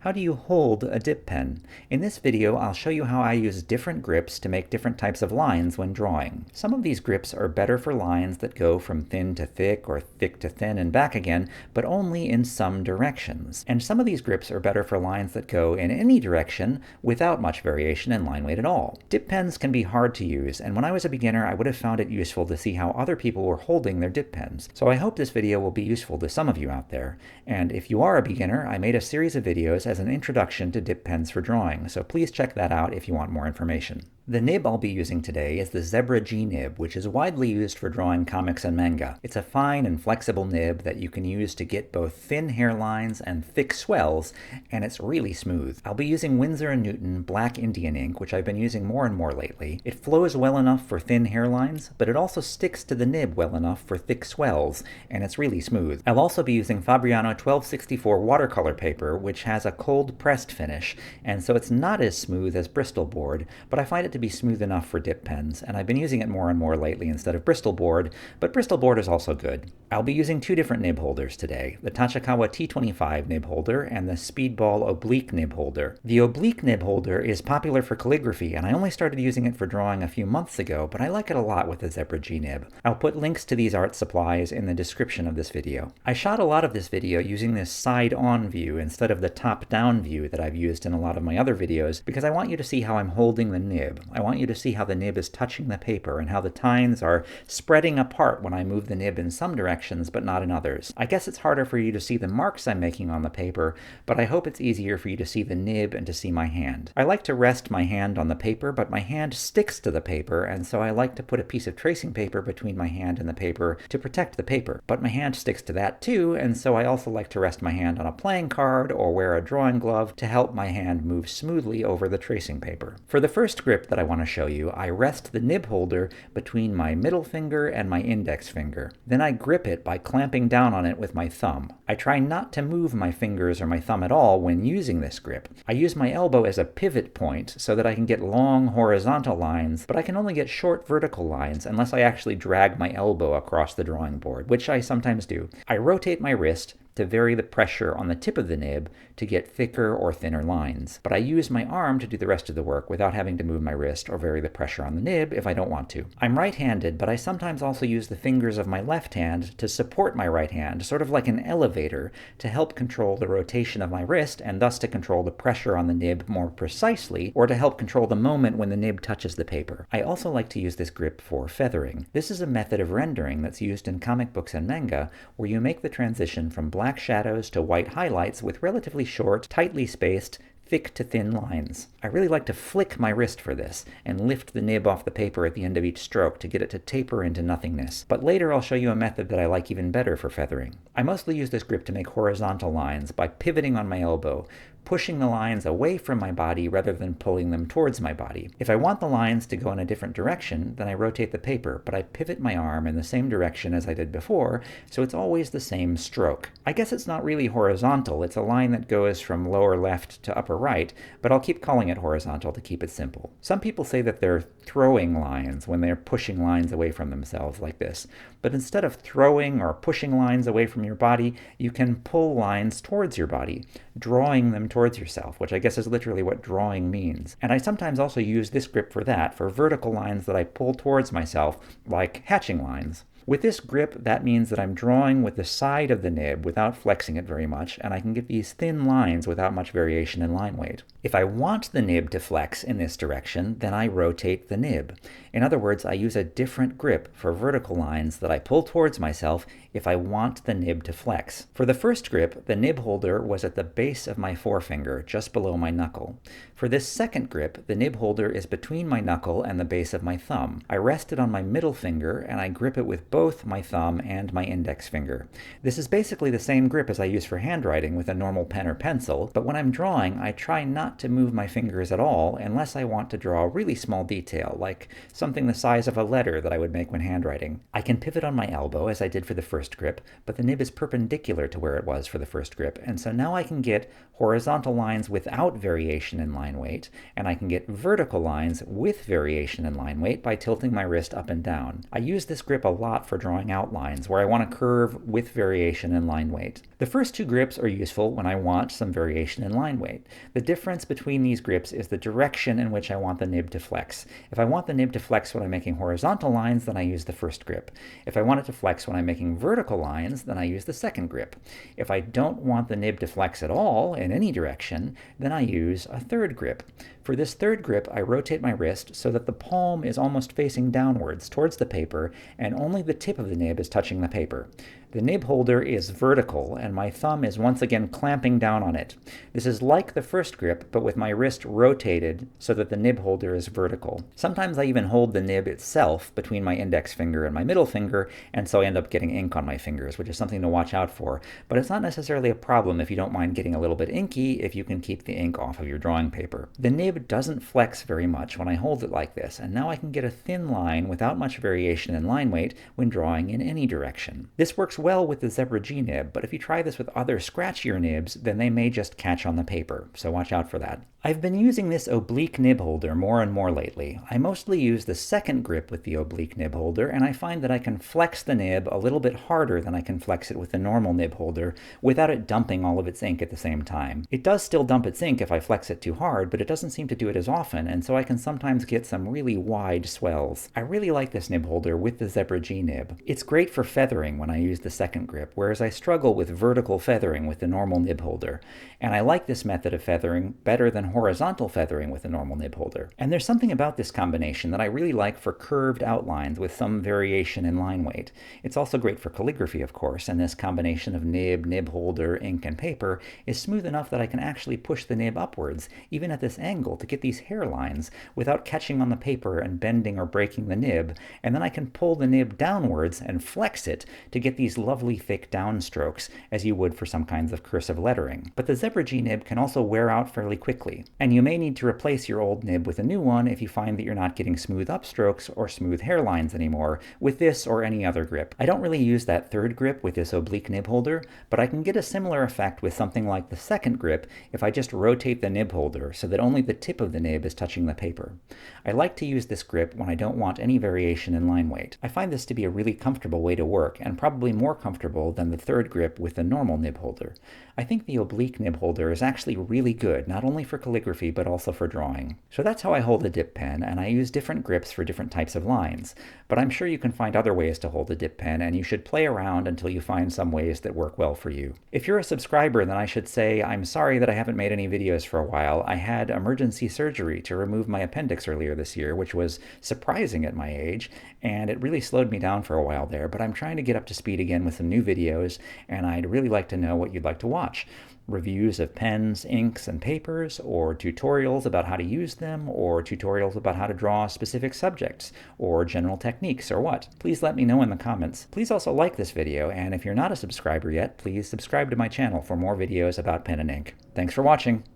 How do you hold a dip pen? In this video, I'll show you how I use different grips to make different types of lines when drawing. Some of these grips are better for lines that go from thin to thick or thick to thin and back again, but only in some directions. And some of these grips are better for lines that go in any direction without much variation in line weight at all. Dip pens can be hard to use, and when I was a beginner, I would have found it useful to see how other people were holding their dip pens. So I hope this video will be useful to some of you out there. And if you are a beginner, I made a series of videos as an introduction to dip pens for drawing, so please check that out if you want more information. The nib I'll be using today is the Zebra G nib, which is widely used for drawing comics and manga. It's a fine and flexible nib that you can use to get both thin hairlines and thick swells, and it's really smooth. I'll be using Winsor & Newton Black Indian ink, which I've been using more and more lately. It flows well enough for thin hairlines, but it also sticks to the nib well enough for thick swells, and it's really smooth. I'll also be using Fabriano 1264 watercolor paper, which has a cold pressed finish, and so it's not as smooth as Bristol board, but I find it to be smooth enough for dip pens, and I've been using it more and more lately instead of Bristol board, but Bristol board is also good. I'll be using two different nib holders today, the Tachikawa T-25 nib holder and the Speedball Oblique nib holder. The oblique nib holder is popular for calligraphy, and I only started using it for drawing a few months ago, but I like it a lot with the Zebra G nib. I'll put links to these art supplies in the description of this video. I shot a lot of this video using this side-on view instead of the top-down view that I've used in a lot of my other videos, because I want you to see how I'm holding the nib. I want you to see how the nib is touching the paper and how the tines are spreading apart when I move the nib in some directions but not in others. I guess it's harder for you to see the marks I'm making on the paper, but I hope it's easier for you to see the nib and to see my hand. I like to rest my hand on the paper, but my hand sticks to the paper, and so I like to put a piece of tracing paper between my hand and the paper to protect the paper. But my hand sticks to that too, and so I also like to rest my hand on a playing card or wear a drawing glove to help my hand move smoothly over the tracing paper. For the first grip that I want to show you, I rest the nib holder between my middle finger and my index finger. Then I grip it by clamping down on it with my thumb. I try not to move my fingers or my thumb at all when using this grip. I use my elbow as a pivot point so that I can get long horizontal lines, but I can only get short vertical lines unless I actually drag my elbow across the drawing board, which I sometimes do. I rotate my wrist to vary the pressure on the tip of the nib to get thicker or thinner lines. But I use my arm to do the rest of the work without having to move my wrist or vary the pressure on the nib if I don't want to. I'm right-handed, but I sometimes also use the fingers of my left hand to support my right hand, sort of like an elevator, to help control the rotation of my wrist and thus to control the pressure on the nib more precisely, or to help control the moment when the nib touches the paper. I also like to use this grip for feathering. This is a method of rendering that's used in comic books and manga, where you make the transition from black shadows to white highlights with relatively short, tightly spaced, thick to thin lines. I really like to flick my wrist for this and lift the nib off the paper at the end of each stroke to get it to taper into nothingness. But later I'll show you a method that I like even better for feathering. I mostly use this grip to make horizontal lines by pivoting on my elbow, pushing the lines away from my body rather than pulling them towards my body. If I want the lines to go in a different direction, then I rotate the paper, but I pivot my arm in the same direction as I did before, so it's always the same stroke. I guess it's not really horizontal, it's a line that goes from lower left to upper right, but I'll keep calling it horizontal to keep it simple. Some people say that they're throwing lines when they're pushing lines away from themselves like this, but instead of throwing or pushing lines away from your body, you can pull lines towards your body, drawing them towards yourself, which I guess is literally what drawing means. And I sometimes also use this grip for that, for vertical lines that I pull towards myself, like hatching lines. With this grip, that means that I'm drawing with the side of the nib without flexing it very much, and I can get these thin lines without much variation in line weight. If I want the nib to flex in this direction, then I rotate the nib. In other words, I use a different grip for vertical lines that I pull towards myself if I want the nib to flex. For the first grip, the nib holder was at the base of my forefinger, just below my knuckle. For this second grip, the nib holder is between my knuckle and the base of my thumb. I rest it on my middle finger, and I grip it with both my thumb and my index finger. This is basically the same grip as I use for handwriting with a normal pen or pencil, but when I'm drawing, I try not to move my fingers at all unless I want to draw a really small detail, like something the size of a letter that I would make when handwriting. I can pivot on my elbow, as I did for the first grip, but the nib is perpendicular to where it was for the first grip, and so now I can get horizontal lines without variation in line weight, and I can get vertical lines with variation in line weight by tilting my wrist up and down. I use this grip a lot lot for drawing outlines, where I want to curve with variation in line weight. The first two grips are useful when I want some variation in line weight. The difference between these grips is the direction in which I want the nib to flex. If I want the nib to flex when I'm making horizontal lines, then I use the first grip. If I want it to flex when I'm making vertical lines, then I use the second grip. If I don't want the nib to flex at all in any direction, then I use a third grip. For this third grip, I rotate my wrist so that the palm is almost facing downwards towards the paper, and only the tip of the nib is touching the paper. The nib holder is vertical, and my thumb is once again clamping down on it. This is like the first grip, but with my wrist rotated so that the nib holder is vertical. Sometimes I even hold the nib itself between my index finger and my middle finger, and so I end up getting ink on my fingers, which is something to watch out for. But it's not necessarily a problem if you don't mind getting a little bit inky if you can keep the ink off of your drawing paper. The nib doesn't flex very much when I hold it like this, and now I can get a thin line without much variation in line weight when drawing in any direction. This works well with the Zebra G nib, but if you try this with other scratchier nibs, then they may just catch on the paper, so watch out for that. I've been using this oblique nib holder more and more lately. I mostly use the second grip with the oblique nib holder, and I find that I can flex the nib a little bit harder than I can flex it with the normal nib holder without it dumping all of its ink at the same time. It does still dump its ink if I flex it too hard, but it doesn't seem to do it as often, and so I can sometimes get some really wide swells. I really like this nib holder with the Zebra G nib. It's great for feathering when I use the second grip, whereas I struggle with vertical feathering with the normal nib holder. And I like this method of feathering better than horizontal feathering with a normal nib holder. And there's something about this combination that I really like for curved outlines with some variation in line weight. It's also great for calligraphy, of course, and this combination of nib, nib holder, ink, and paper is smooth enough that I can actually push the nib upwards, even at this angle, to get these hairlines without catching on the paper and bending or breaking the nib, and then I can pull the nib downwards and flex it to get these lovely thick downstrokes, as you would for some kinds of cursive lettering. But the Zebra G nib can also wear out fairly quickly, and you may need to replace your old nib with a new one if you find that you're not getting smooth upstrokes or smooth hairlines anymore with this or any other grip. I don't really use that third grip with this oblique nib holder, but I can get a similar effect with something like the second grip if I just rotate the nib holder so that only the tip of the nib is touching the paper. I like to use this grip when I don't want any variation in line weight. I find this to be a really comfortable way to work, and probably more comfortable than the third grip with the normal nib holder. I think the oblique nib holder is actually really good, not only for calligraphy but also for drawing. So that's how I hold a dip pen, and I use different grips for different types of lines. But I'm sure you can find other ways to hold a dip pen, and you should play around until you find some ways that work well for you. If you're a subscriber, then I should say I'm sorry that I haven't made any videos for a while. I had emergency surgery to remove my appendix earlier this year, which was surprising at my age, and it really slowed me down for a while there, but I'm trying to get up to speed again with some new videos, and I'd really like to know what you'd like to watch. Reviews of pens, inks, and papers, or tutorials about how to use them, or tutorials about how to draw specific subjects, or general techniques, or what. Please let me know in the comments. Please also like this video, and if you're not a subscriber yet, please subscribe to my channel for more videos about pen and ink. Thanks for watching!